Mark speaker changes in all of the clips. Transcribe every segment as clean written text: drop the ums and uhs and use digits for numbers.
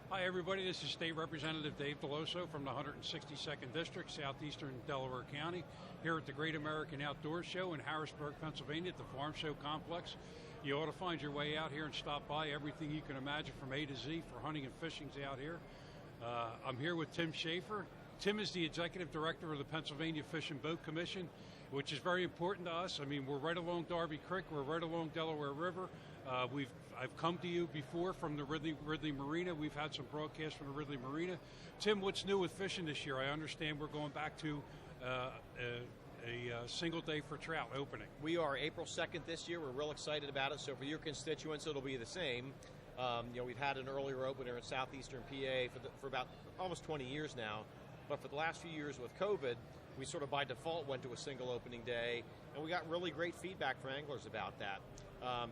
Speaker 1: Hi, everybody. This is State Representative Dave Delloso from the 162nd District, Southeastern Delaware County, here at the Great American Outdoor Show in Harrisburg, Pennsylvania, at the Farm Show Complex. You ought to find your way out here and stop by. Everything you can imagine from A to Z for hunting and fishing's out here. I'm here with Tim Schaefer. Tim is the Executive Director of the Pennsylvania Fish and Boat Commission, which is very important to us. I mean, we're right along Darby Creek. We're right along Delaware River. I've come to you before from the Ridley Marina. We've had some broadcasts from the Ridley Marina. Tim, what's new with fishing this year? I understand we're going back to a single day for trout opening.
Speaker 2: We are April 2nd this year. We're real excited about it. So for your constituents, it'll be the same. We've had an earlier opener in southeastern PA for about almost 20 years now. But for the last few years with COVID, we sort of by default went to a single opening day, and we got really great feedback from anglers about that.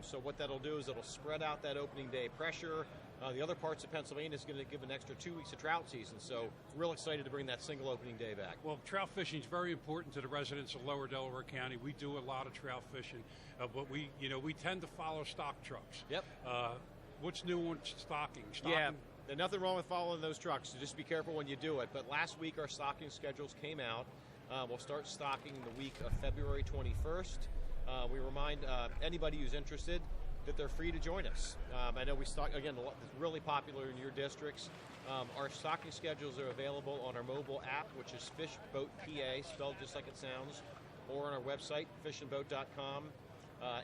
Speaker 2: So what that'll do is it'll spread out that opening day pressure. The other parts of Pennsylvania is going to give an extra 2 weeks of trout season, so real excited to bring that single opening day back.
Speaker 1: Well, trout fishing is very important to the residents of Lower Delaware County. We do a lot of trout fishing, but we tend to follow stock trucks.
Speaker 2: Yep.
Speaker 1: What's new on Stockings?
Speaker 2: Yeah. There's nothing wrong with following those trucks, so just be careful when you do it. But last week our stocking schedules came out. We'll start stocking the week of February 21st. We remind anybody who's interested that they're free to join us. I know we stock, again, it's really popular in your districts. Our stocking schedules are available on our mobile app, which is Fish Boat PA, spelled just like it sounds, or on our website, fishandboat.com.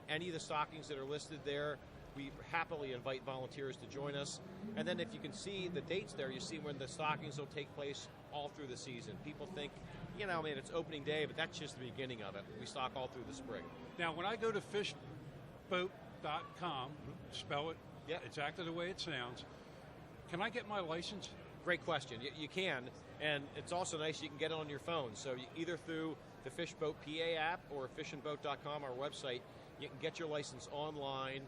Speaker 2: Any of the stockings that are listed there, we happily invite volunteers to join us. And then if you can see the dates there, you see when the stockings will take place all through the season. People think, it's opening day, but that's just the beginning of it. We stock all through the spring.
Speaker 1: Now, when I go to fishboat.com, spell it exactly the way it sounds, can I get my license?
Speaker 2: Great question. You can, and it's also nice you can get it on your phone. So either through the Fishboat PA app or fishandboat.com, our website, you can get your license online.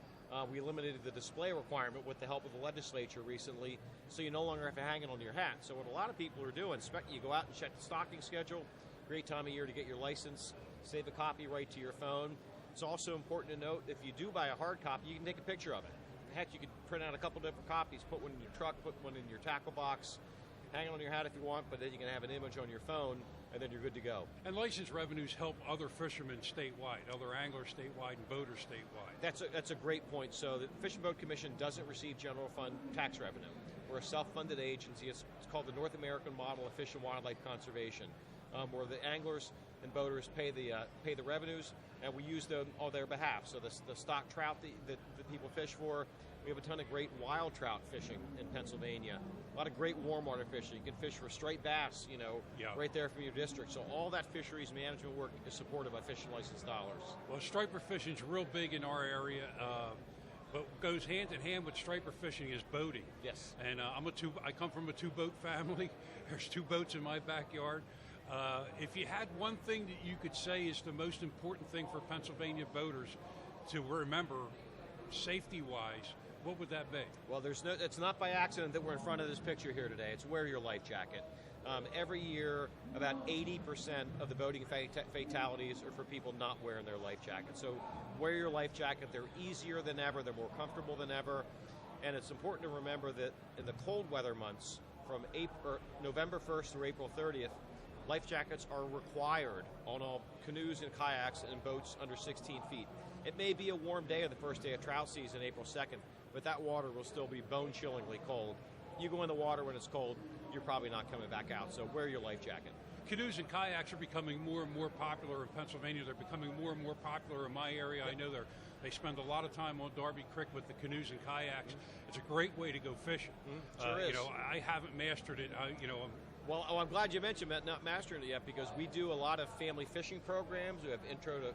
Speaker 2: We eliminated the display requirement with the help of the legislature recently, so you no longer have to hang it on your hat. So what a lot of people are doing, you go out and check the stocking schedule, great time of year to get your license, save a copy right to your phone. It's also important to note, if you do buy a hard copy, you can take a picture of it. Heck, you could print out a couple different copies, put one in your truck, put one in your tackle box, hang it on your hat if you want, but then you can have an image on your phone, and then you're good to go.
Speaker 1: And license revenues help other fishermen statewide, other anglers statewide, and boaters statewide.
Speaker 2: That's a great point. So the Fish and Boat Commission doesn't receive general fund tax revenue. We're a self-funded agency. It's called the North American Model of Fish and Wildlife Conservation, where the anglers and boaters pay the revenues, and we use them on their behalf. So the stock trout that people fish for, we have a ton of great wild trout fishing in Pennsylvania. A lot of great warm water fishing. You can fish for striped bass, right there from your district. So all that fisheries management work is supported by fishing license dollars.
Speaker 1: Well, striper fishing is real big in our area. But what goes hand in hand with striper fishing is boating.
Speaker 2: Yes.
Speaker 1: And I come from a two-boat family. There's 2 boats in my backyard. If you had one thing that you could say is the most important thing for Pennsylvania boaters to remember, safety-wise, what would that be?
Speaker 2: Well, it's not by accident that we're in front of this picture here today. It's wear your life jacket. Every year, about 80% of the boating fatalities are for people not wearing their life jacket. So wear your life jacket. They're easier than ever. They're more comfortable than ever. And it's important to remember that in the cold weather months, from November 1st through April 30th, life jackets are required on all canoes and kayaks and boats under 16 feet. It may be a warm day on the first day of trout season, April 2nd, but that water will still be bone-chillingly cold. You go in the water when it's cold, you're probably not coming back out, so wear your life jacket.
Speaker 1: Canoes and kayaks are becoming more and more popular in Pennsylvania. They're becoming more and more popular in my area. I know they spend a lot of time on Darby Creek with the canoes and kayaks. It's a great way to go fishing.
Speaker 2: Sure is.
Speaker 1: I haven't mastered it.
Speaker 2: Well, I'm glad you mentioned that, not mastering it yet, because we do a lot of family fishing programs. We have intro to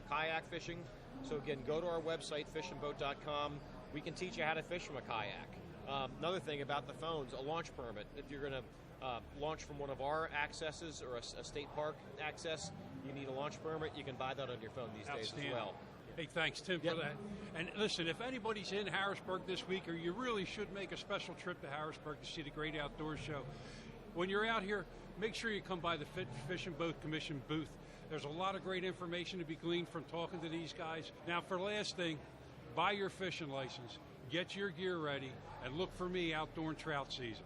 Speaker 2: kayak fishing. So again, go to our website, fishandboat.com. We can teach you how to fish from a kayak. Another thing about the phones, a launch permit. If you're going to launch from one of our accesses or a state park access, you need a launch permit. You can buy that on your phone these days as well.
Speaker 1: Hey, thanks, Tim, for that. And listen, if anybody's in Harrisburg this week, or you really should make a special trip to Harrisburg to see the Great Outdoor Show, when you're out here, make sure you come by the Fish and Boat Commission booth. There's a lot of great information to be gleaned from talking to these guys. Now, for last thing, buy your fishing license, get your gear ready, and look for me out during trout season.